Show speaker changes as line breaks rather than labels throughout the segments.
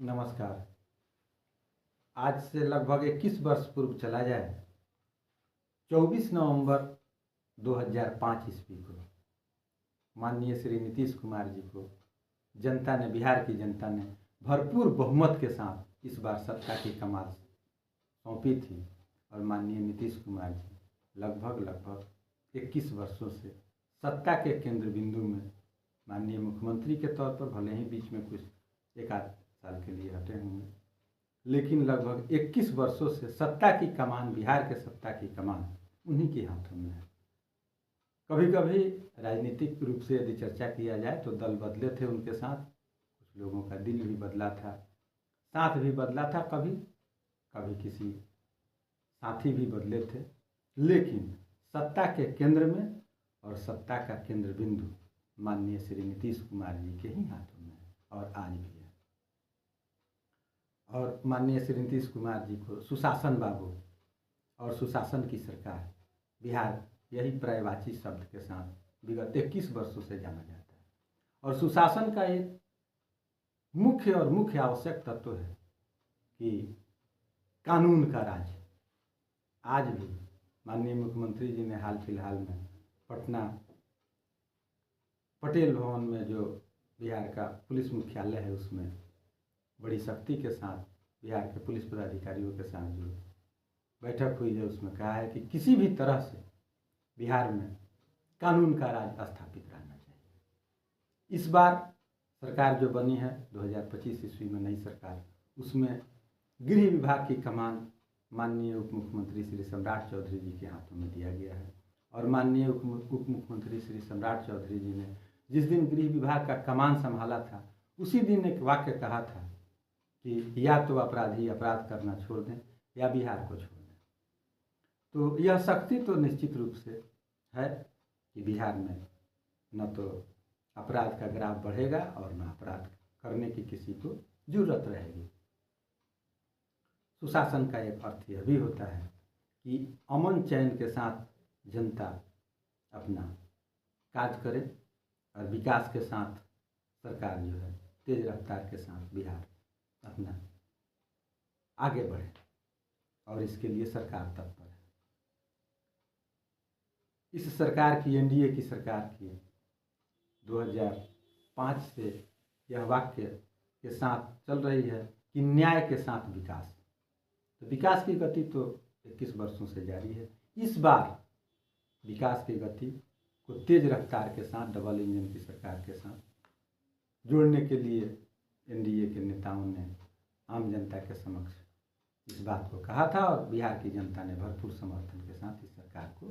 नमस्कार। आज से लगभग 21 वर्ष पूर्व चला जाए, 24 नवंबर 2005 ईस्वी को माननीय श्री नीतीश कुमार जी को जनता ने, बिहार की जनता ने भरपूर बहुमत के साथ इस बार सत्ता की कमान सौंपी थी। और माननीय नीतीश कुमार जी लगभग 21 वर्षों से सत्ता के केंद्र बिंदु में माननीय मुख्यमंत्री के तौर पर, भले ही बीच में कुछ एक आध साल के लिए हटे होंगे, लेकिन लगभग 21 वर्षों से सत्ता की कमान, बिहार के सत्ता की कमान उन्हीं के हाथों में है। कभी कभी राजनीतिक रूप से यदि चर्चा किया जाए तो दल बदले थे उनके साथ, कुछ लोगों का दिल भी बदला था, साथ भी बदला था, कभी कभी किसी साथी भी बदले थे, लेकिन सत्ता के केंद्र में और सत्ता का केंद्र बिंदु माननीय श्री नीतीश कुमार जी के ही हाथों में है और आज भी है। और माननीय श्री नीतीश कुमार जी को सुशासन बाबू और सुशासन की सरकार, बिहार, यही पर्यायवाची शब्द के साथ विगत 21 वर्षों से जाना जाता है। और सुशासन का एक मुख्य आवश्यक तत्व है कि कानून का राज। आज भी माननीय मुख्यमंत्री जी ने हाल फिलहाल में पटना पटेल भवन में जो बिहार का पुलिस मुख्यालय है, उसमें बड़ी सख्ती के साथ बिहार के पुलिस पदाधिकारियों के साथ जो बैठक हुई है, उसमें कहा है कि किसी भी तरह से बिहार में कानून का राज स्थापित रहना चाहिए। इस बार सरकार जो बनी है 2025 ईस्वी में, नई सरकार, उसमें गृह विभाग की कमान माननीय उप मुख्यमंत्री श्री सम्राट चौधरी जी के हाथों में दिया गया है। और माननीय उप मुख्यमंत्री श्री सम्राट चौधरी जी ने जिस दिन गृह विभाग का कमान संभाला था, उसी दिन एक वाक्य कहा था कि या तो अपराधी अपराध करना छोड़ दें या बिहार को छोड़ दें। तो यह सख्ती तो निश्चित रूप से है कि बिहार में न तो अपराध का ग्राफ बढ़ेगा और न अपराध करने की किसी को जरूरत रहेगी। सुशासन का एक अर्थ यह भी होता है कि अमन चैन के साथ जनता अपना कार्य करे और विकास के साथ सरकार जो है तेज रफ्तार के साथ बिहार अपना आगे बढ़े, और इसके लिए सरकार तत्पर है। इस सरकार की, एनडीए की सरकार की 2005 से यह वाक्य के साथ चल रही है कि न्याय के साथ विकास। तो विकास की गति तो 21 वर्षों से जारी है। इस बार विकास की गति को तेज रफ्तार के साथ, डबल इंजन की सरकार के साथ जोड़ने के लिए एनडीए के नेताओं ने आम जनता के समक्ष इस बात को कहा था, और बिहार की जनता ने भरपूर समर्थन के साथ इस सरकार को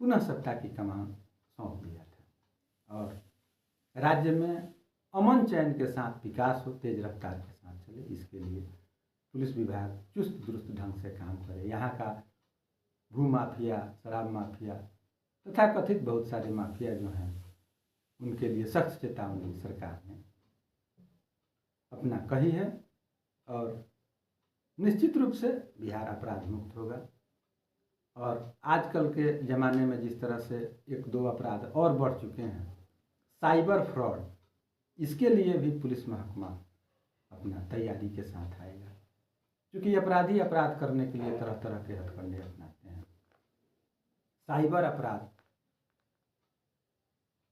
पुनः सत्ता की कमान सौंप दिया था। और राज्य में अमन चैन के साथ विकास हो, तेज रफ्तार के साथ चले, इसके लिए पुलिस विभाग चुस्त दुरुस्त ढंग से काम करे। यहाँ का भू माफिया, शराब माफिया तथा कथित बहुत सारे माफिया जो हैं, उनके लिए सख्त चेतावनी सरकार ने अपना कही है। और निश्चित रूप से बिहार अपराध मुक्त होगा। और आजकल के ज़माने में जिस तरह से एक दो अपराध और बढ़ चुके हैं, साइबर फ्रॉड, इसके लिए भी पुलिस महकमा अपना तैयारी के साथ आएगा, क्योंकि अपराधी अपराध करने के लिए तरह तरह के हथकंडे अपनाते हैं। साइबर अपराध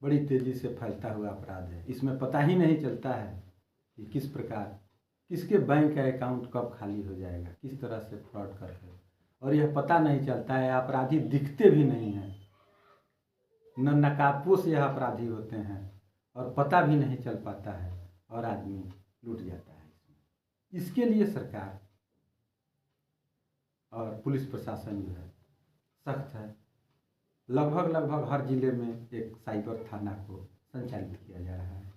बड़ी तेजी से फैलता हुआ अपराध है। इसमें पता ही नहीं चलता है कि किस प्रकार किसके बैंक का अकाउंट कब खाली हो जाएगा, किस तरह से फ्रॉड करके, और यह पता नहीं चलता है। अपराधी दिखते भी नहीं हैं, न नकाबपोश यह अपराधी होते हैं, और पता भी नहीं चल पाता है, और आदमी लूट जाता है। इसके लिए सरकार और पुलिस प्रशासन जो है सख्त है। लगभग हर जिले में एक साइबर थाना को संचालित किया जा रहा है,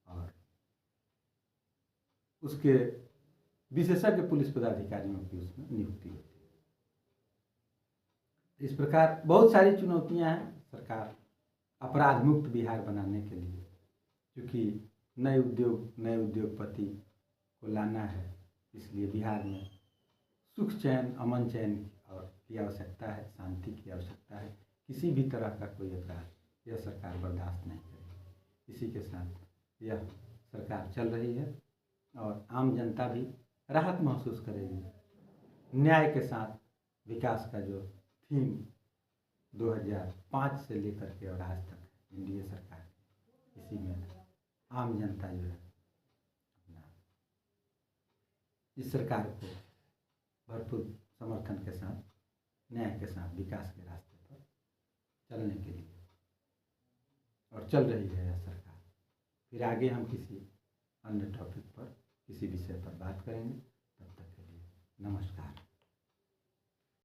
और उसके विशेषज्ञ पुलिस पदाधिकारियों की उसमें नियुक्ति होती है। इस प्रकार बहुत सारी चुनौतियां हैं सरकार अपराध मुक्त बिहार बनाने के लिए, क्योंकि नए उद्योगपति को लाना है, इसलिए बिहार में सुख चैन, अमन चैन की आवश्यकता है, शांति की आवश्यकता है। किसी भी तरह का कोई अपराध यह सरकार बर्दाश्त नहीं करेगी। इसी के साथ यह सरकार चल रही है। और आम जनता भी राहत महसूस करेगी। न्याय के साथ विकास का जो थीम 2005 से लेकर के और आज तक एनडीए सरकार, इसी में आम जनता जो है अपना इस सरकार को भरपूर समर्थन के साथ, न्याय के साथ विकास के रास्ते पर चलने के लिए और चल रही है यह सरकार। फिर आगे हम किसी अन्य टॉपिक पर, किसी विषय पर बात करेंगे। तब तक के लिए नमस्कार।